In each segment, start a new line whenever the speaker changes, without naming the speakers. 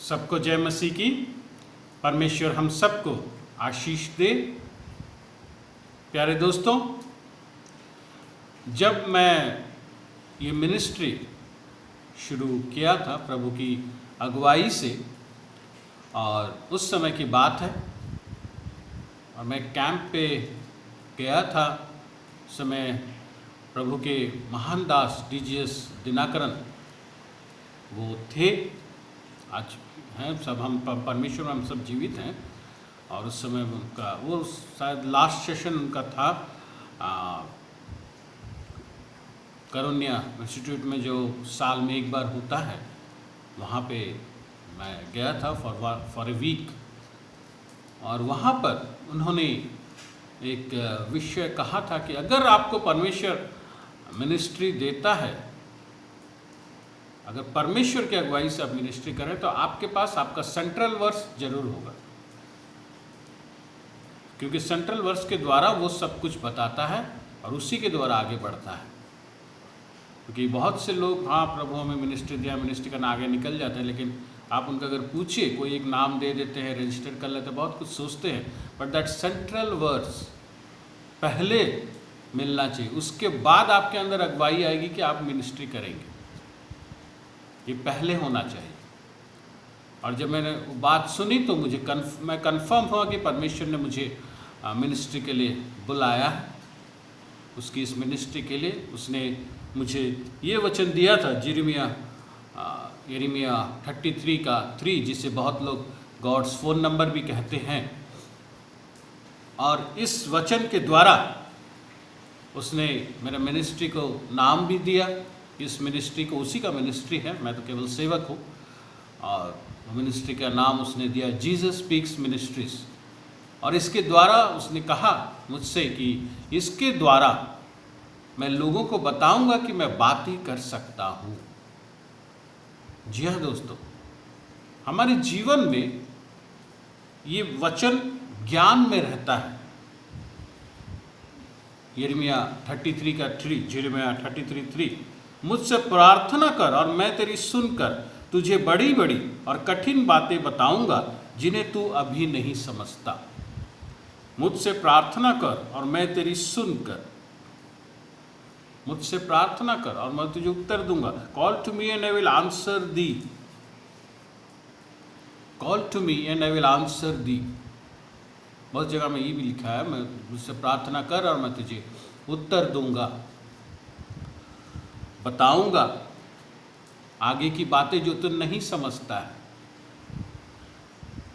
सबको जय मसीह की। परमेश्वर हम सबको आशीष दे। प्यारे दोस्तों, जब मैं ये मिनिस्ट्री शुरू किया था प्रभु की अगुवाई से, और उस समय की बात है, और मैं कैंप पे गया था। उस समय प्रभु के महान दास डीजीएस दिनाकरन वो थे। आज हैं सब, हम परमेश्वर में हम सब जीवित हैं। और उस समय उनका वो शायद लास्ट सेशन उनका था करुण्या इंस्टीट्यूट में, जो साल में एक बार होता है। वहाँ पे मैं गया था फॉर ए वीक, और वहाँ पर उन्होंने एक विषय कहा था कि अगर आपको परमेश्वर मिनिस्ट्री देता है, अगर परमेश्वर की अगुवाई से आप मिनिस्ट्री करें, तो आपके पास आपका सेंट्रल वर्स जरूर होगा, क्योंकि सेंट्रल वर्स के द्वारा वो सब कुछ बताता है और उसी के द्वारा आगे बढ़ता है। क्योंकि बहुत से लोग, हाँ प्रभु हमें मिनिस्ट्री दिया, मिनिस्ट्री करना, आगे निकल जाते हैं, लेकिन आप उनका अगर पूछिए, कोई एक नाम दे देते हैं, रजिस्टर कर लेते हैं, बहुत कुछ सोचते हैं, बट दैट सेंट्रल वर्स पहले मिलना चाहिए। उसके बाद आपके अंदर अगुवाई आएगी कि आप मिनिस्ट्री करेंगे, ये पहले होना चाहिए। और जब मैंने वो बात सुनी तो मैं कंफर्म हुआ कि परमेश्वर ने मुझे मिनिस्ट्री के लिए बुलाया है। उसकी इस मिनिस्ट्री के लिए उसने मुझे ये वचन दिया था, यिर्मयाह 33 का 3, जिसे बहुत लोग गॉड्स फ़ोन नंबर भी कहते हैं। और इस वचन के द्वारा उसने मेरा मिनिस्ट्री को नाम भी दिया। इस मिनिस्ट्री को, उसी का मिनिस्ट्री है, मैं तो केवल सेवक हूँ। और मिनिस्ट्री का नाम उसने दिया जीसस स्पीक्स मिनिस्ट्रीज। और इसके द्वारा उसने कहा मुझसे कि इसके द्वारा मैं लोगों को बताऊंगा कि मैं बात ही कर सकता हूँ। जी हाँ दोस्तों, हमारे जीवन में ये वचन ज्ञान में रहता है। यिर्मयाह 33 का 3, यिर्मयाह 33:3, मुझसे प्रार्थना कर और मैं तेरी सुनकर तुझे बड़ी बड़ी और कठिन बातें बताऊंगा जिन्हें तू अभी नहीं समझता। मुझसे प्रार्थना कर और मैं तेरी सुनकर, मुझसे प्रार्थना कर और मैं तुझे उत्तर दूंगा। Call to me and I will answer thee. Call to me and I will answer thee. बहुत जगह में ये भी लिखा है, मैं मुझसे प्रार्थना कर और मैं तुझे उत्तर दूंगा, बताऊंगा आगे की बातें जो तू नहीं समझता है।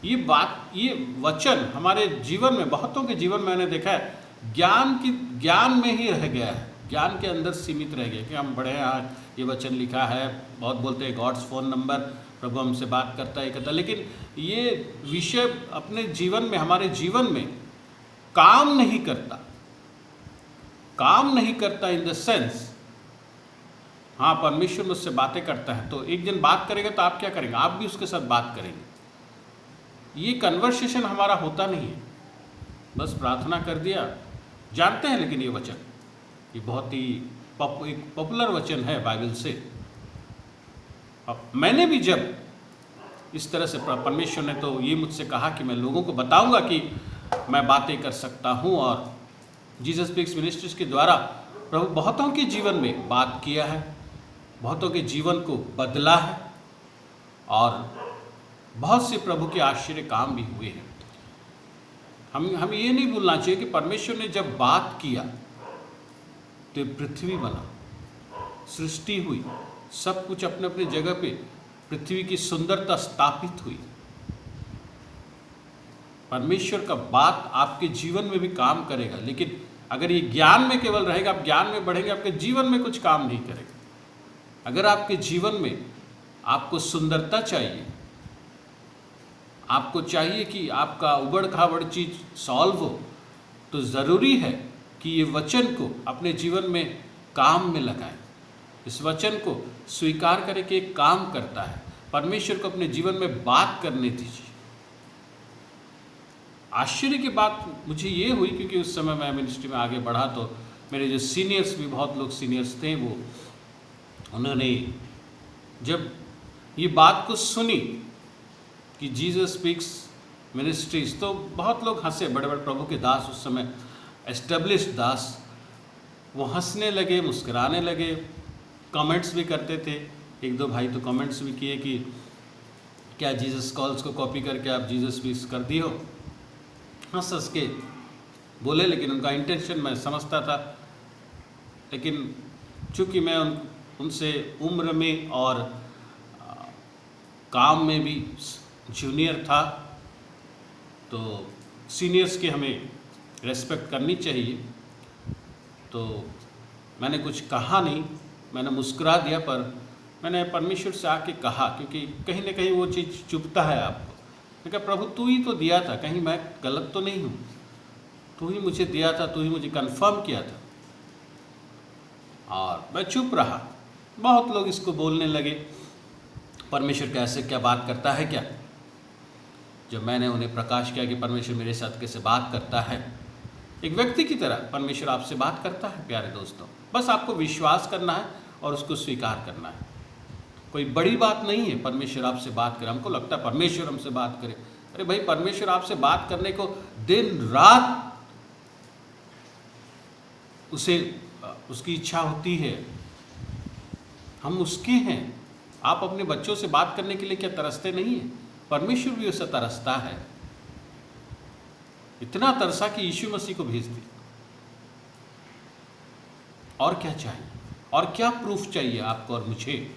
ये वचन हमारे जीवन में, बहुतों के जीवन में मैंने देखा है, ज्ञान में ही रह गया है, ज्ञान के अंदर सीमित रह गया कि हम बड़े हैं, आज ये वचन लिखा है, बहुत बोलते हैं गॉड्स फ़ोन नंबर, प्रभु हमसे बात करता है, कहता, लेकिन ये विषय अपने जीवन में, हमारे जीवन में काम नहीं करता। काम नहीं करता इन द सेंस, हाँ परमेश्वर मुझसे बातें करता है, तो एक दिन बात करेगा तो आप क्या करेंगे? आप भी उसके साथ बात करेंगे। ये कन्वर्सेशन हमारा होता नहीं है, बस प्रार्थना कर दिया, जानते हैं। लेकिन ये वचन, ये बहुत ही एक पॉपुलर वचन है बाइबल से। अब मैंने भी जब इस तरह से, परमेश्वर ने तो ये मुझसे कहा कि मैं लोगों को बताऊंगा कि मैं बातें कर सकता हूँ, और जीसस स्पीक्स मिनिस्ट्रीज के द्वारा प्रभु बहुतों के जीवन में बात किया है, बहुतों के जीवन को बदला है, और बहुत से प्रभु के आश्चर्य काम भी हुए हैं। हम ये नहीं भूलना चाहिए कि परमेश्वर ने जब बात किया तो पृथ्वी बना, सृष्टि हुई, सब कुछ अपने अपने जगह पे, पृथ्वी की सुंदरता स्थापित हुई। परमेश्वर का बात आपके जीवन में भी काम करेगा, लेकिन अगर ये ज्ञान में केवल रहेगा, आप ज्ञान में बढ़ेंगे, आपके जीवन में कुछ काम नहीं करेगा। अगर आपके जीवन में आपको सुंदरता चाहिए, आपको चाहिए कि आपका उबड़ खाबड़ चीज सॉल्व हो, तो ज़रूरी है कि ये वचन को अपने जीवन में काम में लगाएं। इस वचन को स्वीकार करें कि एक काम करता है। परमेश्वर को अपने जीवन में बात करने दीजिए। आश्चर्य की बात मुझे ये हुई, क्योंकि उस समय मैं मिनिस्ट्री में आगे बढ़ा, तो मेरे जो सीनियर्स भी, बहुत लोग सीनियर्स थे, वो उन्होंने जब ये बात को सुनी कि जीसस स्पीक्स मिनिस्ट्रीज, तो बहुत लोग हंसे, बड़े बड़े प्रभु के दास, उस समय एस्टेब्लिश्ड दास, वो हंसने लगे, मुस्कुराने लगे, कमेंट्स भी करते थे। एक दो भाई तो कमेंट्स भी किए कि क्या जीसस कॉल्स को कॉपी करके आप जीसस स्पीक्स कर दी हो, हंस हंस के बोले, लेकिन उनका इंटेंशन मैं समझता था। लेकिन चूँकि मैं उनसे उम्र में और काम में भी जूनियर था, तो सीनियर्स की हमें रेस्पेक्ट करनी चाहिए, तो मैंने कुछ कहा नहीं, मैंने मुस्कुरा दिया। पर मैंने परमेश्वर से आके कहा, क्योंकि कहीं ना कहीं वो चीज़ चुभता है आपको। मैं कहा प्रभु तू ही तो दिया था, कहीं मैं गलत तो नहीं हूँ, तू ही मुझे दिया था, तू ही मुझे कंफर्म किया था। और मैं चुप रहा। बहुत लोग इसको बोलने लगे, परमेश्वर कैसे क्या बात करता है क्या। जब मैंने उन्हें प्रकाश किया कि परमेश्वर मेरे साथ कैसे बात करता है, एक व्यक्ति की तरह परमेश्वर आपसे बात करता है प्यारे दोस्तों। बस आपको विश्वास करना है और उसको स्वीकार करना है। कोई बड़ी बात नहीं है परमेश्वर आपसे बात करे। हमको लगता है परमेश्वर हमसे बात करे, अरे भाई परमेश्वर आपसे बात करने को दिन रात उसे उसकी इच्छा होती है। हम उसके हैं। आप अपने बच्चों से बात करने के लिए क्या तरसते नहीं हैं? परमेश्वर भी उससे तरसता है। इतना तरसा कि यीशु मसीह को भेज दिया। और क्या चाहिए? और क्या प्रूफ चाहिए आपको और मुझे?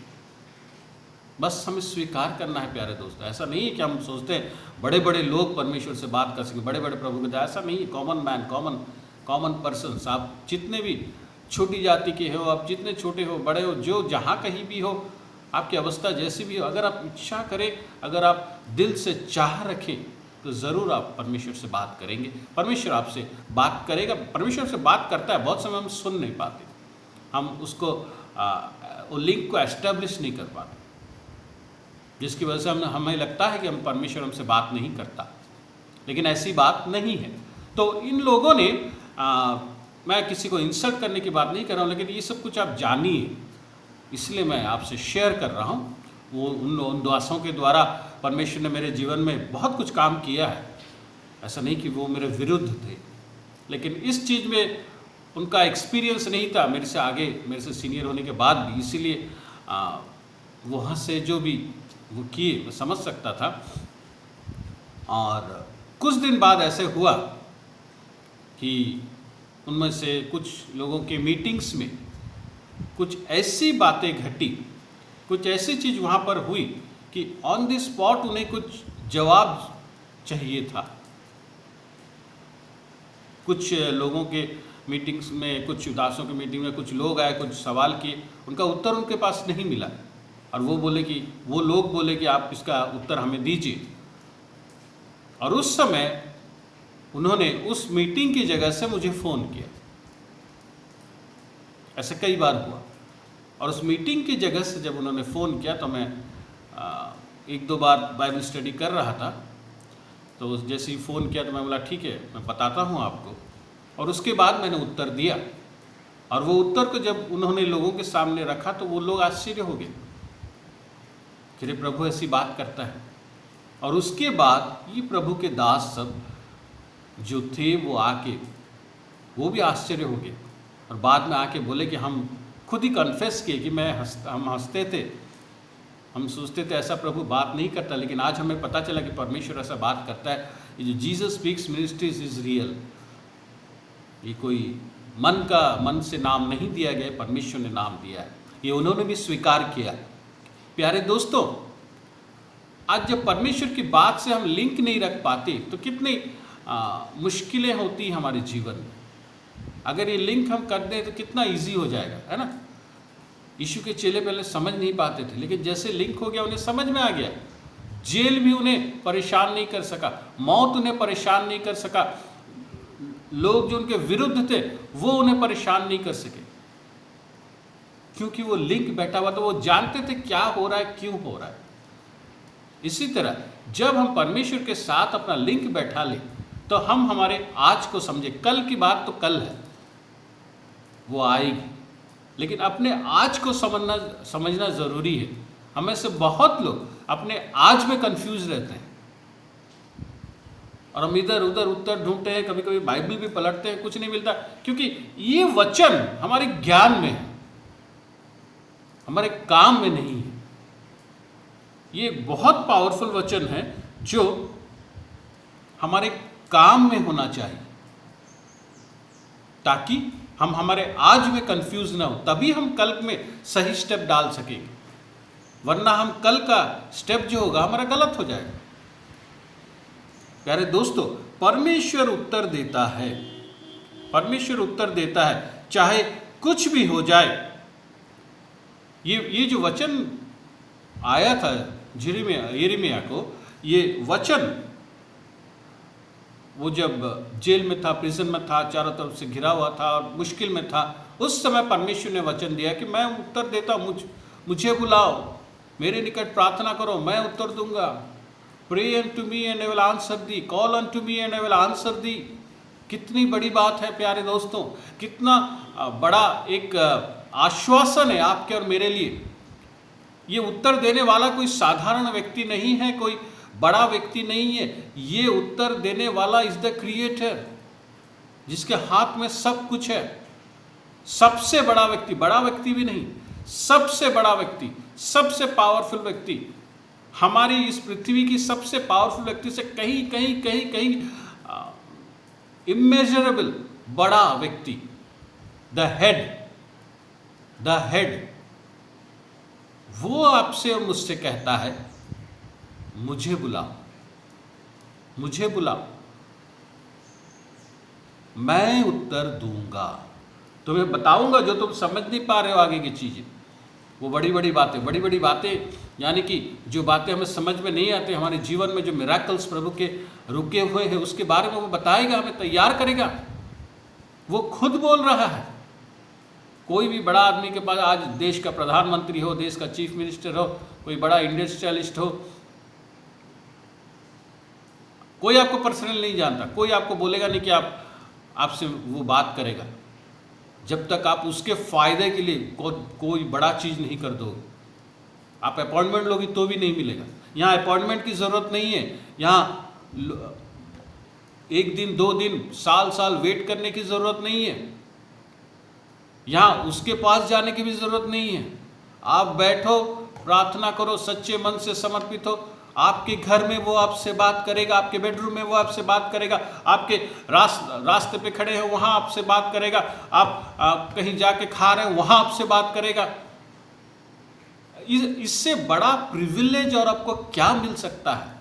बस हमें स्वीकार करना है प्यारे दोस्तों। ऐसा नहीं है कि हम सोचते हैं बड़े बड़े लोग परमेश्वर से बात कर सकें, बड़े बड़े प्रभु के, ऐसा नहीं है। कॉमन मैन, कॉमन पर्सन्स, आप जितने भी छोटी जाति के हो, आप जितने छोटे हो बड़े हो, जो जहाँ कहीं भी हो, आपकी अवस्था जैसी भी हो, अगर आप इच्छा करें, अगर आप दिल से चाह रखें, तो ज़रूर आप परमेश्वर से बात करेंगे। परमेश्वर आपसे बात करेगा। परमेश्वर से बात करता है। बहुत समय हम सुन नहीं पाते, हम उसको वो लिंक को एस्टेब्लिश नहीं कर पाते, जिसकी वजह से हमें लगता है कि हम परमेश्वर हमसे बात नहीं करता, लेकिन ऐसी बात नहीं है। तो इन लोगों ने मैं किसी को इंसल्ट करने की बात नहीं कर रहा हूँ, लेकिन ये सब कुछ आप जानिए, इसलिए मैं आपसे शेयर कर रहा हूँ। वो उन दासों के द्वारा परमेश्वर ने मेरे जीवन में बहुत कुछ काम किया है। ऐसा नहीं कि वो मेरे विरुद्ध थे, लेकिन इस चीज़ में उनका एक्सपीरियंस नहीं था मेरे से आगे, मेरे से सीनियर होने के बाद भी, इसीलिए वहाँ से जो भी वो किए मैं समझ सकता था। और कुछ दिन बाद ऐसे हुआ कि उनमें से कुछ लोगों के मीटिंग्स में कुछ ऐसी बातें घटी, कुछ ऐसी चीज़ वहाँ पर हुई कि ऑन द स्पॉट उन्हें कुछ जवाब चाहिए था। कुछ लोगों के मीटिंग्स में, कुछ दासों के मीटिंग में कुछ लोग आए, कुछ सवाल किए, उनका उत्तर उनके पास नहीं मिला, और वो लोग बोले कि आप इसका उत्तर हमें दीजिए। और उस समय उन्होंने उस मीटिंग की जगह से मुझे फ़ोन किया। ऐसे कई बार हुआ। और उस मीटिंग की जगह से जब उन्होंने फ़ोन किया, तो मैं एक दो बार बाइबल स्टडी कर रहा था, तो जैसे ही फ़ोन किया तो मैं बोला ठीक है, मैं बताता हूँ आपको। और उसके बाद मैंने उत्तर दिया, और वो उत्तर को जब उन्होंने लोगों के सामने रखा, तो वो लोग आश्चर्य हो गए कि रे प्रभु ऐसी बात करता है। और उसके बाद ये प्रभु के दास सब जो थे, वो आके वो भी आश्चर्य हो गए, और बाद में आके बोले कि हम खुद ही कन्फेस किए कि हम हंसते थे, हम सोचते थे ऐसा प्रभु बात नहीं करता, लेकिन आज हमें पता चला कि परमेश्वर ऐसा बात करता है। ये जो Jesus speaks ministries is real, ये कोई मन से नाम नहीं दिया गया, परमेश्वर ने नाम दिया है। ये उन्होंने भी स्वीकार किया। प्यारे दोस्तों, आज जब परमेश्वर की बात से हम लिंक नहीं रख पाते, तो कितनी मुश्किलें होती हैं हमारे जीवन में। अगर ये लिंक हम कर दें तो कितना इजी हो जाएगा, है ना। यीशु के चेले पहले समझ नहीं पाते थे, लेकिन जैसे लिंक हो गया उन्हें समझ में आ गया। जेल भी उन्हें परेशान नहीं कर सका, मौत उन्हें परेशान नहीं कर सका, लोग जो उनके विरुद्ध थे वो उन्हें परेशान नहीं कर सके, क्योंकि वो लिंक बैठा हुआ था। वो जानते थे क्या हो रहा है, क्यों हो रहा है। इसी तरह जब हम परमेश्वर के साथ अपना लिंक बैठा लें, तो हम हमारे आज को समझे। कल की बात तो कल है, वो आएगी, लेकिन अपने आज को समझना ज़रूरी है। हमें से बहुत लोग अपने आज में कंफ्यूज रहते हैं और हम इधर उधर उत्तर ढूंढते हैं, कभी कभी बाइबल भी पलटते हैं, कुछ नहीं मिलता, क्योंकि ये वचन हमारे ज्ञान में है, हमारे काम में नहीं है। ये बहुत पावरफुल वचन है जो हमारे काम में होना चाहिए, ताकि हम हमारे आज में कंफ्यूज ना हो, तभी हम कल में सही स्टेप डाल सकेंगे, वरना हम कल का स्टेप जो होगा हमारा गलत हो जाएगा। प्यारे दोस्तों, परमेश्वर उत्तर देता है, परमेश्वर उत्तर देता है, चाहे कुछ भी हो जाए। ये जो वचन आया था यिर्मयाह को, ये वचन वो जब जेल में था, प्रिजन में था, चारों तरफ से घिरा हुआ था और मुश्किल में था, उस समय परमेश्वर ने वचन दिया कि मैं उत्तर देता हूँ, मुझे बुलाओ, मेरे निकट प्रार्थना करो, मैं उत्तर दूंगा। Pray unto me and I will answer thee, call unto me and I will answer thee। कितनी बड़ी बात है प्यारे दोस्तों, कितना बड़ा एक आश्वासन है आपके और मेरे लिए। ये उत्तर देने वाला कोई साधारण व्यक्ति नहीं है, कोई बड़ा व्यक्ति नहीं है, ये उत्तर देने वाला इज द क्रिएटर, जिसके हाथ में सब कुछ है। सबसे बड़ा व्यक्ति, बड़ा व्यक्ति भी नहीं, सबसे बड़ा व्यक्ति, सबसे पावरफुल व्यक्ति, हमारी इस पृथ्वी की सबसे पावरफुल व्यक्ति से कहीं कहीं कहीं कहीं इमेजरेबल बड़ा व्यक्ति, द हेड, वो आपसे और मुझसे कहता है मुझे बुलाओ, मुझे बुलाओ, मैं उत्तर दूंगा, तुम्हें बताऊंगा जो तुम समझ नहीं पा रहे हो आगे की चीजें। वो बड़ी बड़ी बातें, यानी कि जो बातें हमें समझ में नहीं आती, हमारे जीवन में जो मिराकल्स प्रभु के रुके हुए हैं, उसके बारे में वो बताएगा, हमें तैयार करेगा। वो खुद बोल रहा है। कोई भी बड़ा आदमी के पास, आज देश का प्रधानमंत्री हो, देश का चीफ मिनिस्टर हो, कोई बड़ा इंडस्ट्रियलिस्ट हो, कोई आपको पर्सनल नहीं जानता, कोई आपको बोलेगा नहीं कि आपसे वो बात करेगा, जब तक आप उसके फायदे के लिए कोई बड़ा चीज नहीं कर दोगे। आप अपॉइंटमेंट लोगे तो भी नहीं मिलेगा। यहाँ अपॉइंटमेंट की जरूरत नहीं है, यहाँ 1 दिन 2 दिन साल वेट करने की जरूरत नहीं है, यहाँ उसके पास जाने की भी जरूरत नहीं है। आप बैठो, प्रार्थना करो, सच्चे मन से समर्पित हो, आपके घर में वो आपसे बात करेगा, आपके बेडरूम में वो आपसे बात करेगा, आपके रास्ते पे खड़े हैं वहाँ आपसे बात करेगा, आप कहीं जाके खा रहे हैं वहाँ आपसे बात करेगा। इससे बड़ा प्रिविलेज और आपको क्या मिल सकता है?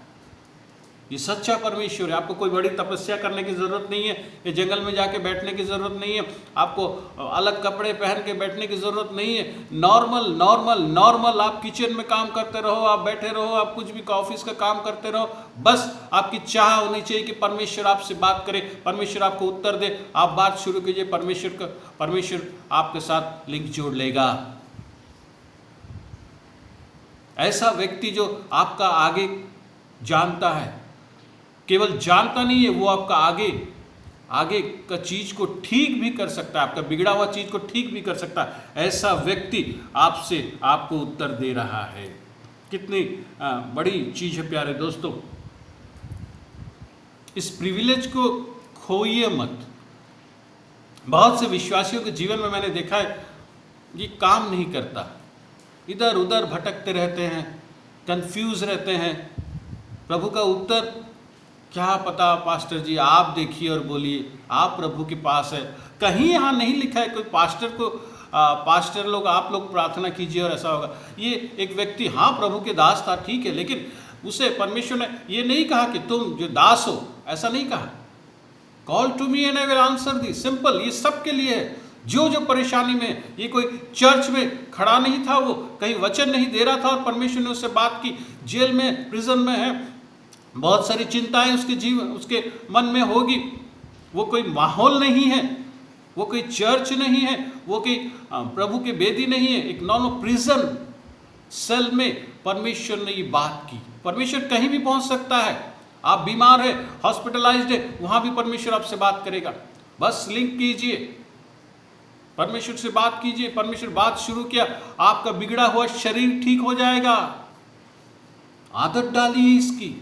ये सच्चा परमेश्वर है। आपको कोई बड़ी तपस्या करने की जरूरत नहीं है, ये जंगल में जाके बैठने की जरूरत नहीं है, आपको अलग कपड़े पहन के बैठने की जरूरत नहीं है। नॉर्मल आप किचन में काम करते रहो, आप बैठे रहो, आप कुछ भी ऑफिस का काम करते रहो, बस आपकी चाह होनी चाहिए कि परमेश्वर आपसे बात करे, परमेश्वर आपको उत्तर दे। आप बात शुरू कीजिए, परमेश्वर आपके साथ लिंक जोड़ लेगा। ऐसा व्यक्ति जो आपका आगे जानता है, केवल जानता नहीं है, वो आपका आगे का चीज को ठीक भी कर सकता है, आपका बिगड़ा हुआ चीज को ठीक भी कर सकता है। ऐसा व्यक्ति आपको उत्तर दे रहा है। कितनी बड़ी चीज है प्यारे दोस्तों। इस प्रिविलेज को खोइए मत। बहुत से विश्वासियों के जीवन में मैंने देखा है, ये काम नहीं करता, इधर उधर भटकते रहते हैं, कंफ्यूज रहते हैं। प्रभु का उत्तर क्या पता पास्टर जी, आप देखिए और बोलिए, आप प्रभु के पास है। कहीं यहाँ नहीं लिखा है कोई पास्टर लोग आप लोग प्रार्थना कीजिए और ऐसा होगा। ये एक व्यक्ति हाँ प्रभु के दास था, ठीक है, लेकिन उसे परमेश्वर ने ये नहीं कहा कि तुम जो दास हो, ऐसा नहीं कहा। Call to me and I will answer thee, simple. ये सबके लिए है जो परेशानी में। ये कोई चर्च में खड़ा नहीं था, वो कहीं वचन नहीं दे रहा था और परमेश्वर ने उससे बात की। जेल में, प्रिजन में है, बहुत सारी चिंताएं उसके मन में होगी। वो कोई माहौल नहीं है, वो कोई चर्च नहीं है, वो कोई प्रभु की बेदी नहीं है, एक नॉर्मल प्रिजन सेल में परमेश्वर ने ये बात की। परमेश्वर कहीं भी पहुंच सकता है। आप बीमार है, हॉस्पिटलाइज्ड है, वहां भी परमेश्वर आपसे बात करेगा। बस लिंक कीजिए, परमेश्वर से बात कीजिए। परमेश्वर बात शुरू किया, आपका बिगड़ा हुआ शरीर ठीक हो जाएगा। आदत डालिए इसकी।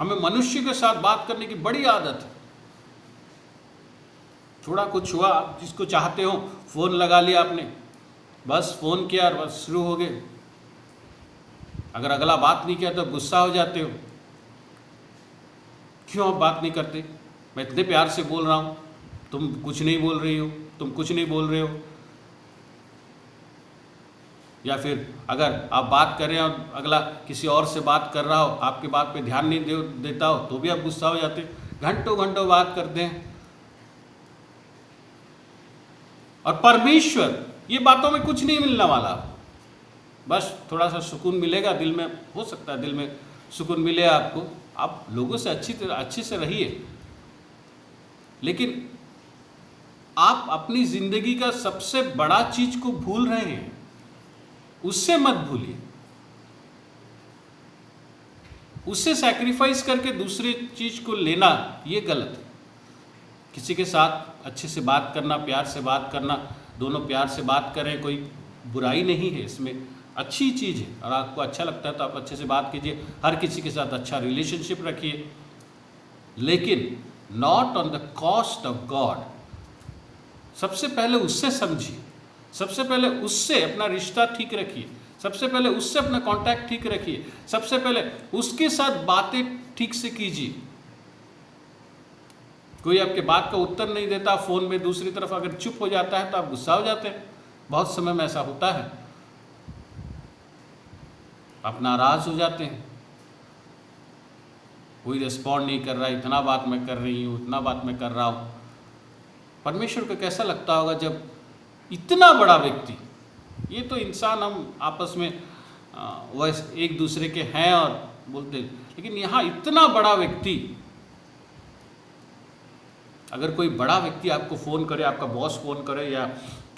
हमें मनुष्य के साथ बात करने की बड़ी आदत है। थोड़ा कुछ हुआ, आप जिसको चाहते हो फ़ोन लगा लिया आपने, बस फ़ोन किया और बस शुरू हो गए। अगर अगला बात नहीं किया तो गुस्सा हो जाते हो, क्यों आप बात नहीं करते, मैं इतने प्यार से बोल रहा हूँ, तुम कुछ नहीं बोल रही हो, तुम कुछ नहीं बोल रहे हो। या फिर अगर आप बात कर रहे हो और अगला किसी और से बात कर रहा हो, आपकी बात पे ध्यान नहीं देता हो, तो भी आप गुस्सा हो जाते हो। घंटों घंटों बात करते हैं। और परमेश्वर, ये बातों में कुछ नहीं मिलने वाला, बस थोड़ा सा सुकून मिलेगा दिल में, हो सकता है दिल में सुकून मिले आपको, आप लोगों से अच्छे से रहिए, लेकिन आप अपनी जिंदगी का सबसे बड़ा चीज को भूल रहे हैं, उससे मत भूलिए। उससे सैक्रिफाइस करके दूसरी चीज को लेना ये गलत है। किसी के साथ अच्छे से बात करना, प्यार से बात करना, दोनों प्यार से बात करें, कोई बुराई नहीं है इसमें, अच्छी चीज़ है। और आपको अच्छा लगता है तो आप अच्छे से बात कीजिए, हर किसी के साथ अच्छा रिलेशनशिप रखिए, लेकिन not on the cost of God. सबसे पहले उससे समझिए, सबसे पहले उससे अपना रिश्ता ठीक रखिए, सबसे पहले उससे अपना कांटेक्ट ठीक रखिए, सबसे पहले उसके साथ बातें ठीक से कीजिए। कोई आपके बात का उत्तर नहीं देता फ़ोन में, दूसरी तरफ अगर चुप हो जाता है तो आप गुस्सा हो जाते हैं। बहुत समय में ऐसा होता है, आप नाराज़ हो जाते हैं, कोई रिस्पॉन्ड नहीं कर रहा, इतना बात मैं कर रही हूँ, इतना बात मैं कर रहा हूँ। परमेश्वर को कैसा लगता होगा जब इतना बड़ा व्यक्ति, ये तो इंसान हम आपस में वह एक दूसरे के हैं और बोलते, लेकिन यहाँ इतना बड़ा व्यक्ति, अगर कोई बड़ा व्यक्ति आपको फ़ोन करे, आपका बॉस फ़ोन करे, या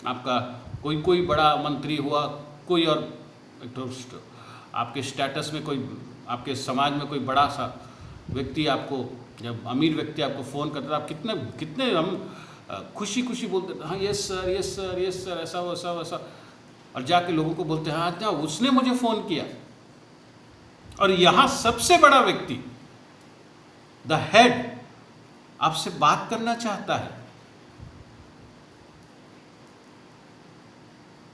आपका कोई बड़ा मंत्री हुआ, कोई और तो आपके स्टेटस में कोई, आपके समाज में कोई बड़ा सा व्यक्ति आपको, जब अमीर व्यक्ति आपको फ़ोन करता है, आप कितने हम खुशी खुशी बोलते हैं, हाँ yes sir, yes sir, yes sir, ऐसा वैसा वैसा, और जाके लोगों को बोलते हैं हाँ अच्छा उसने मुझे फ़ोन किया। और यहाँ सबसे बड़ा व्यक्ति, द हेड, आपसे बात करना चाहता है।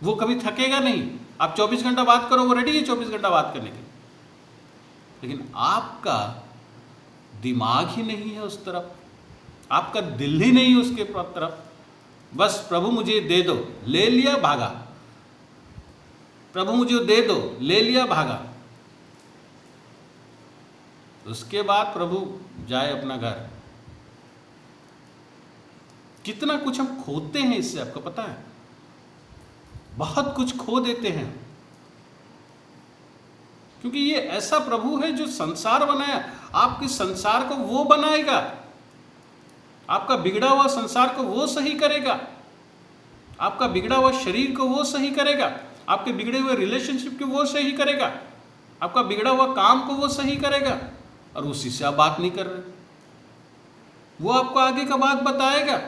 वो कभी थकेगा नहीं, आप 24 घंटा बात करो, वो रेडी है 24 घंटा बात करने के लिए, लेकिन आपका दिमाग ही नहीं है उस तरफ, आपका दिल ही नहीं है उसके तरफ। बस प्रभु मुझे दे दो, ले लिया भागा, प्रभु मुझे दे दो, ले लिया भागा। उसके बाद प्रभु जाए अपना घर। कितना कुछ हम खोते हैं इससे, आपको पता है, बहुत कुछ खो देते हैं, क्योंकि ये ऐसा प्रभु है जो संसार बनाया। आपके संसार को वो बनाएगा, आपका बिगड़ा हुआ संसार को वो सही करेगा, आपका बिगड़ा हुआ शरीर को वो सही करेगा, आपके बिगड़े हुए रिलेशनशिप को वो सही करेगा, आपका बिगड़ा हुआ काम को वो सही करेगा, और उसी से आप बात नहीं कर रहे। वो आपको आगे का बात बताएगा।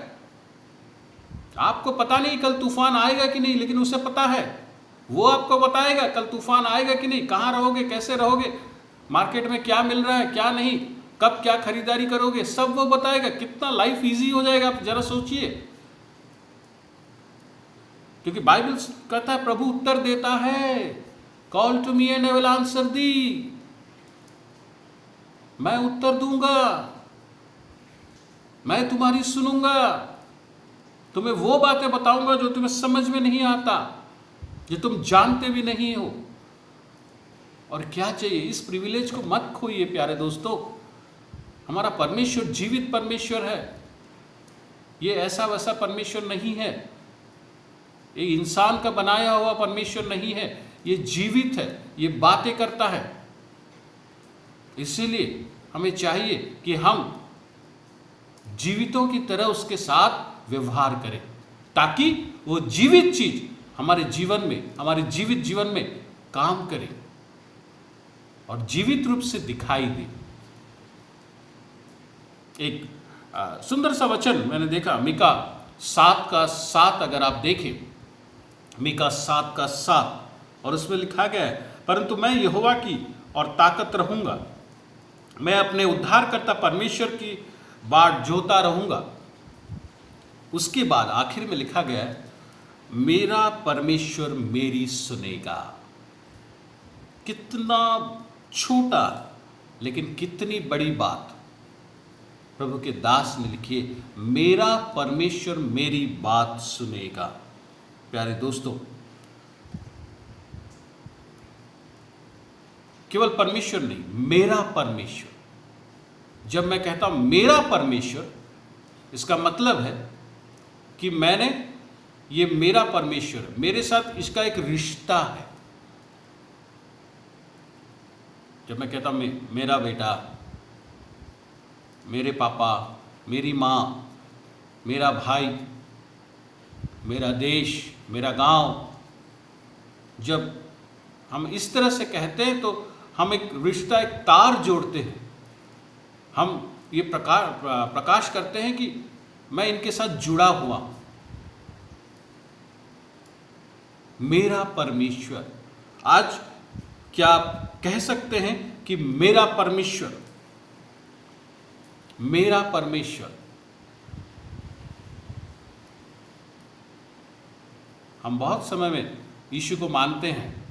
आपको पता नहीं कल तूफान आएगा कि नहीं, लेकिन उसे पता है, वो आपको बताएगा कल तूफान आएगा कि नहीं, कहाँ रहोगे, कैसे रहोगे, मार्केट में क्या मिल रहा है क्या नहीं, कब क्या खरीदारी करोगे, सब वो बताएगा। कितना लाइफ इजी हो जाएगा, आप जरा सोचिए। क्योंकि बाइबल कहता है प्रभु उत्तर देता है, call to me and I will answer thee, मैं उत्तर दूंगा, मैं तुम्हारी सुनूंगा, तुम्हें वो बातें बताऊंगा जो तुम्हें समझ में नहीं आता, जो तुम जानते भी नहीं हो। और क्या चाहिए, इस प्रिविलेज को मत खोइए प्यारे दोस्तों। हमारा परमेश्वर जीवित परमेश्वर है, ये ऐसा वैसा परमेश्वर नहीं है, ये इंसान का बनाया हुआ परमेश्वर नहीं है, ये जीवित है, ये बातें करता है। इसीलिए हमें चाहिए कि हम जीवितों की तरह उसके साथ व्यवहार करें, ताकि वो जीवित चीज हमारे जीवन में, हमारे जीवित जीवन में काम करे और जीवित रूप से दिखाई दे। एक सुंदर सा वचन मैंने देखा, मीका 7:7, अगर आप देखें मीका 7:7, और उसमें लिखा गया है, परंतु मैं यहोवा की और ताकत रहूंगा, मैं अपने उद्धारकर्ता परमेश्वर की बाट जोता रहूंगा। उसके बाद आखिर में लिखा गया है, मेरा परमेश्वर मेरी सुनेगा। कितना छोटा लेकिन कितनी बड़ी बात प्रभु के दास ने लिखी है, मेरा परमेश्वर मेरी बात सुनेगा। प्यारे दोस्तों, केवल परमेश्वर नहीं, मेरा परमेश्वर। जब मैं कहता हूं मेरा परमेश्वर, इसका मतलब है कि मैंने, ये मेरा परमेश्वर, मेरे साथ इसका एक रिश्ता है। जब मैं कहता हूं मेरा बेटा, मेरे पापा, मेरी माँ, मेरा भाई, मेरा देश, मेरा गांव, जब हम इस तरह से कहते हैं तो हम एक रिश्ता, एक तार जोड़ते हैं। हम ये प्रकाश करते हैं कि मैं इनके साथ जुड़ा हुआ हूं। मेरा परमेश्वर। आज क्या आप कह सकते हैं कि मेरा परमेश्वर, मेरा परमेश्वर? हम बहुत समय में यीशु को मानते हैं,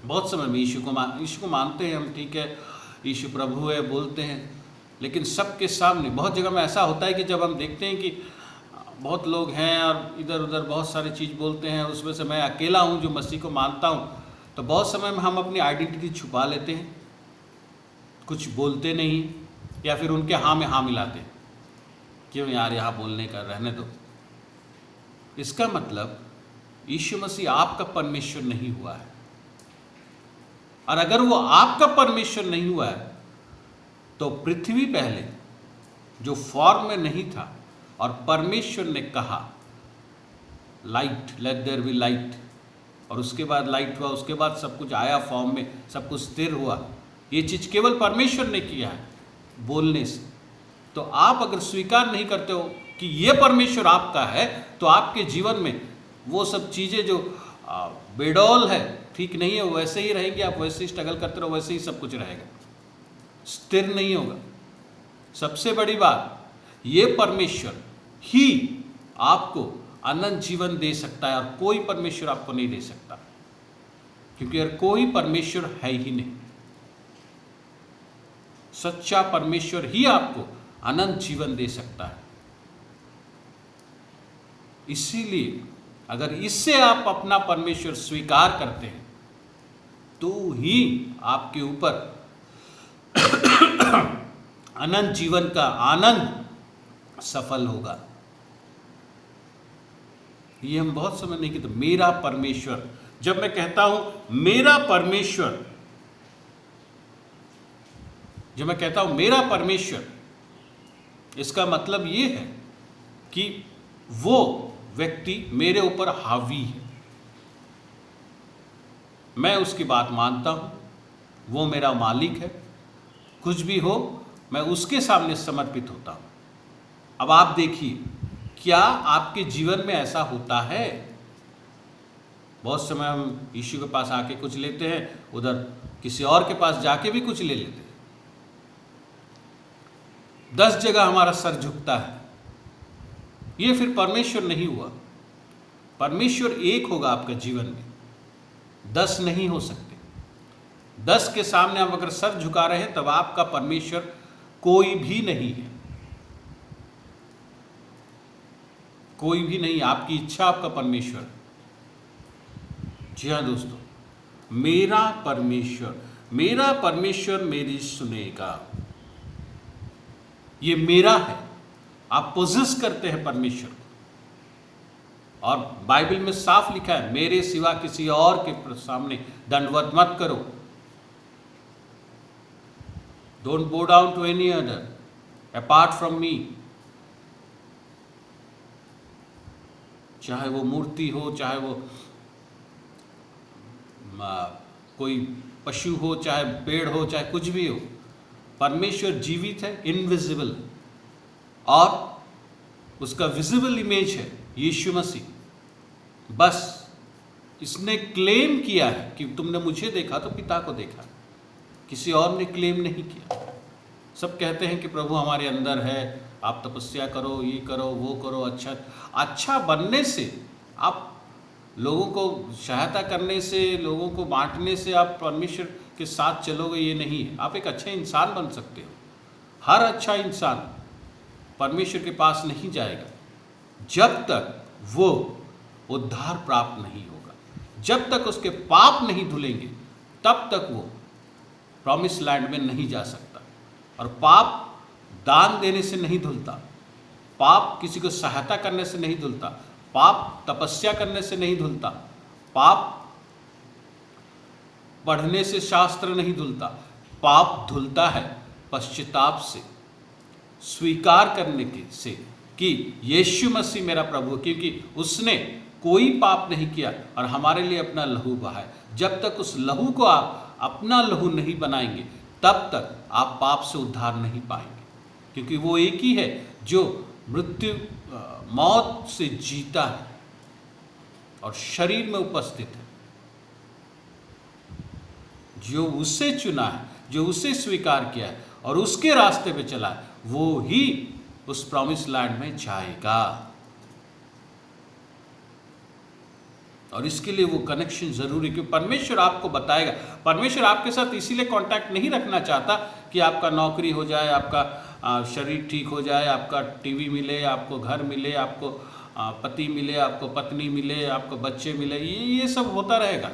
बहुत समय में यीशु को मानते हैं हम, ठीक है, यीशु प्रभु है बोलते हैं, लेकिन सबके सामने बहुत जगह में ऐसा होता है कि जब हम देखते हैं कि बहुत लोग हैं और इधर उधर बहुत सारी चीज़ बोलते हैं, उसमें से मैं अकेला हूं जो मसीह को मानता हूं, तो बहुत समय में हम अपनी आइडेंटिटी छुपा लेते हैं, कुछ बोलते नहीं, या फिर उनके हाँ में हाँ मिलाते हैं। क्यों यार, यहाँ बोलने का रहने दो। इसका मतलब यीशु मसीह आपका परमेश्वर नहीं हुआ है। और अगर वो आपका परमेश्वर नहीं हुआ है तो पृथ्वी पहले जो फॉर्म में नहीं था और परमेश्वर ने कहा light, let there be light, और उसके बाद लाइट हुआ, उसके बाद सब कुछ आया फॉर्म में, सब कुछ स्थिर हुआ। ये चीज़ केवल परमेश्वर ने किया है बोलने से। तो आप अगर स्वीकार नहीं करते हो कि ये परमेश्वर आपका है, तो आपके जीवन में वो सब चीज़ें जो बेडौल है, ठीक नहीं है, वैसे ही रहेंगी। आप वैसे ही स्ट्रगल करते रहो, वैसे ही सब कुछ रहेगा, स्थिर नहीं होगा। सबसे बड़ी बात, ये परमेश्वर ही आपको अनंत जीवन दे सकता है और कोई परमेश्वर आपको नहीं दे सकता, क्योंकि अगर कोई परमेश्वर है ही नहीं। सच्चा परमेश्वर ही आपको अनंत जीवन दे सकता है। इसीलिए अगर इससे आप अपना परमेश्वर स्वीकार करते हैं तो ही आपके ऊपर अनंत जीवन का आनंद सफल होगा। ये हम बहुत समय नहीं कहते मेरा परमेश्वर। जब मैं कहता हूं मेरा परमेश्वर, जब मैं कहता हूं मेरा परमेश्वर, इसका मतलब ये है कि वो व्यक्ति मेरे ऊपर हावी है, मैं उसकी बात मानता हूं, वो मेरा मालिक है, कुछ भी हो मैं उसके सामने समर्पित होता हूं। अब आप देखिए, क्या आपके जीवन में ऐसा होता है? बहुत समय हम यीशु के पास आके कुछ लेते हैं, उधर किसी और के पास जाके भी कुछ ले लेते हैं। 10 जगह हमारा सर झुकता है। ये फिर परमेश्वर नहीं हुआ। परमेश्वर एक होगा आपके जीवन में, 10 नहीं हो सकते। 10 के सामने आप अगर सर झुका रहे हैं तब आपका परमेश्वर कोई भी नहीं है, कोई भी नहीं। आपकी इच्छा आपका परमेश्वर। जी हाँ दोस्तों, मेरा परमेश्वर मेरी सुनेगा। ये मेरा है। आप पोजेस करते हैं परमेश्वर को, और बाइबल में साफ लिखा है मेरे सिवा किसी और के सामने दंडवत मत करो। Don't bow down to any other apart from me. चाहे वो मूर्ति हो, चाहे वो कोई पशु हो, चाहे पेड़ हो, चाहे कुछ भी हो, परमेश्वर जीवित है, इनविजिबल, और उसका विजिबल इमेज है यीशु मसीह। बस इसने क्लेम किया है कि तुमने मुझे देखा तो पिता को देखा, किसी और ने क्लेम नहीं किया। सब कहते हैं कि प्रभु हमारे अंदर है, आप तपस्या करो, ये करो, वो करो, अच्छा बनने से, आप लोगों को सहायता करने से, लोगों को बांटने से आप परमेश्वर के साथ चलोगे, ये नहीं है। आप एक अच्छे इंसान बन सकते हो। हर अच्छा इंसान परमेश्वर के पास नहीं जाएगा जब तक वो उद्धार प्राप्त नहीं होगा। जब तक उसके पाप नहीं धुलेंगे तब तक वो प्रॉमिस लैंड में नहीं जा सकता। और पाप दान देने से नहीं धुलता, पाप किसी को सहायता करने से नहीं धुलता, पाप तपस्या करने से नहीं धुलता, पाप पढ़ने से शास्त्र नहीं धुलता। पाप धुलता है पश्चाताप से, स्वीकार करने के से कि यीशु मसीह मेरा प्रभु, क्योंकि उसने कोई पाप नहीं किया और हमारे लिए अपना लहू बहाया। जब तक उस लहू को आप अपना लहू नहीं बनाएंगे तब तक आप पाप से उद्धार नहीं पाएंगे, क्योंकि वो एक ही है जो मौत से जीता है और शरीर में उपस्थित है। जो उसे चुना है, जो उसे स्वीकार किया है और उसके रास्ते पे चला है, वो ही उस प्रॉमिस लैंड में जाएगा। और इसके लिए वो कनेक्शन जरूरी, क्योंकि परमेश्वर आपको बताएगा। परमेश्वर आपके साथ इसीलिए कांटेक्ट नहीं रखना चाहता कि आपका नौकरी हो जाए, आपका शरीर ठीक हो जाए, आपका टीवी मिले, आपको घर मिले, आपको पति मिले, आपको पत्नी मिले, आपको बच्चे मिले, ये सब होता रहेगा।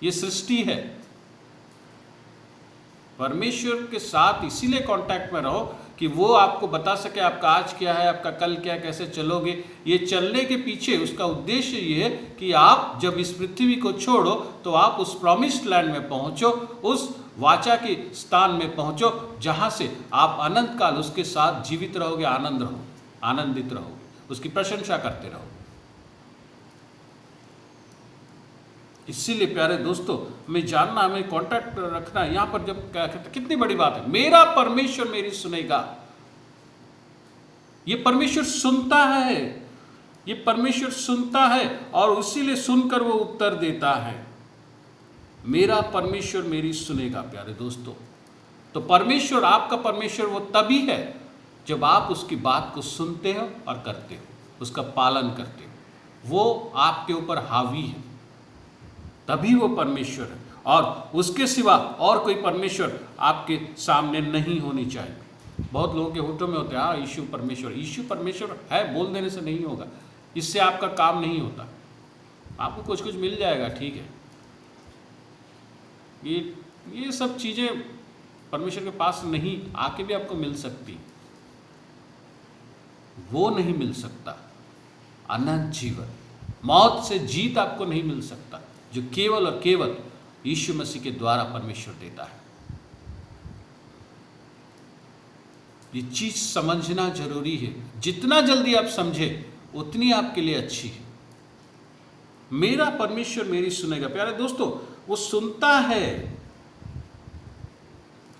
ये सृष्टि है। परमेश्वर के साथ इसीलिए कांटेक्ट में रहो कि वो आपको बता सके आपका आज क्या है, आपका कल क्या, कैसे चलोगे। ये चलने के पीछे उसका उद्देश्य ये है कि आप जब इस पृथ्वी को छोड़ो तो आप उस प्रॉमिस्ड लैंड में पहुंचो, उस वाचा के स्थान में पहुंचो, जहां से आप अनंत काल उसके साथ जीवित रहोगे, आनंदित रहोगे, उसकी प्रशंसा करते रहोगे। इसीलिए प्यारे दोस्तों, हमें जानना, हमें कांटेक्ट रखना। यहाँ पर जब क्या कहते, कितनी बड़ी बात है, मेरा परमेश्वर मेरी सुनेगा। ये परमेश्वर सुनता है, ये परमेश्वर सुनता है और इसीलिए सुनकर वो उत्तर देता है। मेरा परमेश्वर मेरी सुनेगा। प्यारे दोस्तों, तो परमेश्वर, आपका परमेश्वर वो तभी है जब आप उसकी बात को सुनते हो और करते हो, उसका पालन करते हो। वो आपके ऊपर हावी है, तभी वो परमेश्वर है। और उसके सिवा और कोई परमेश्वर आपके सामने नहीं होनी चाहिए। बहुत लोगों के होठों में होते हैं, हाँ यीशु परमेश्वर, यीशु परमेश्वर है, बोल देने से नहीं होगा, इससे आपका काम नहीं होता। आपको कुछ कुछ मिल जाएगा, ठीक है। ये सब चीज़ें परमेश्वर के पास नहीं आके भी आपको मिल सकती, वो नहीं मिल सकता। अनंत जीवन, मौत से जीत आपको नहीं मिल सकता, जो केवल और केवल यीशु मसीह के द्वारा परमेश्वर देता है। ये चीज समझना जरूरी है। जितना जल्दी आप समझे उतनी आपके लिए अच्छी है। मेरा परमेश्वर मेरी सुनेगा। प्यारे दोस्तों, वो सुनता है।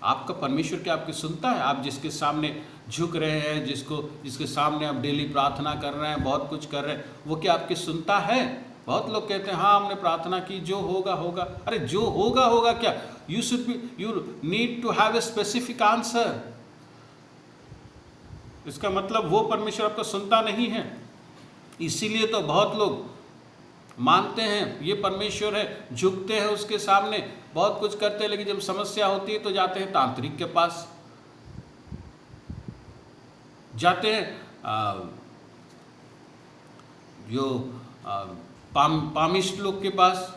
आपका परमेश्वर क्या आपकी सुनता है? आप जिसके सामने झुक रहे हैं, जिसके सामने आप डेली प्रार्थना कर रहे हैं, बहुत कुछ कर रहे हैं, वो क्या आपकी सुनता है? बहुत लोग कहते हैं हाँ हमने प्रार्थना की, जो होगा होगा। अरे जो होगा होगा क्या? You need to have a specific answer. इसका मतलब वो परमेश्वर आपको सुनता नहीं है। इसीलिए तो बहुत लोग मानते हैं ये परमेश्वर है, झुकते हैं उसके सामने, बहुत कुछ करते हैं, लेकिन जब समस्या होती है तो जाते हैं तांत्रिक के पास, जाते हैं पामिस्ट लोग के पास,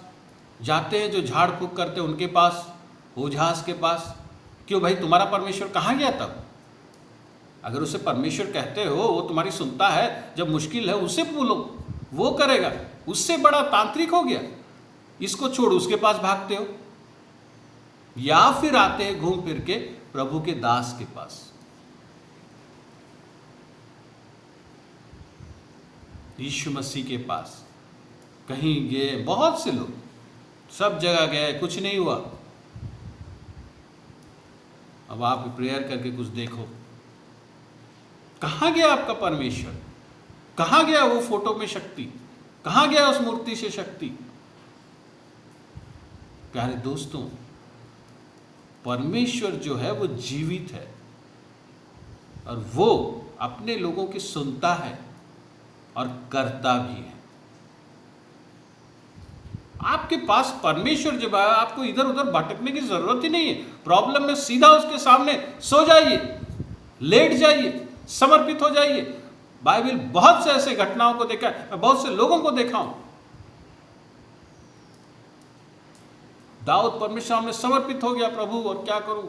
जाते हैं जो झाड़ फूक करते हैं उनके पास, ओझास के पास। क्यों भाई, तुम्हारा परमेश्वर कहाँ गया तब? अगर उसे परमेश्वर कहते हो, वो तुम्हारी सुनता है, जब मुश्किल है उसे बोलो, वो करेगा। उससे बड़ा तांत्रिक हो गया, इसको छोड़ उसके पास भागते हो। या फिर आते हैं घूम फिर के प्रभु के दास के पास। यीशु मसीह के पास कहीं गए, बहुत से लोग सब जगह गए, कुछ नहीं हुआ। अब आप प्रेयर करके कुछ देखो, कहां गया आपका परमेश्वर? कहां गया वो फोटो में शक्ति? कहां गया उस मूर्ति से शक्ति? प्यारे दोस्तों, परमेश्वर जो है वो जीवित है, और वो अपने लोगों की सुनता है और करता भी है। आपके पास परमेश्वर जब आया, आपको इधर उधर भटकने की जरूरत ही नहीं है। प्रॉब्लम में सीधा उसके सामने सो जाइए, लेट जाइए, समर्पित हो जाइए। बाइबल बहुत से ऐसे घटनाओं को देखा है, मैं बहुत से लोगों को देखा हूं। दाऊद परमेश्वर में समर्पित हो गया, प्रभु और क्या करूं।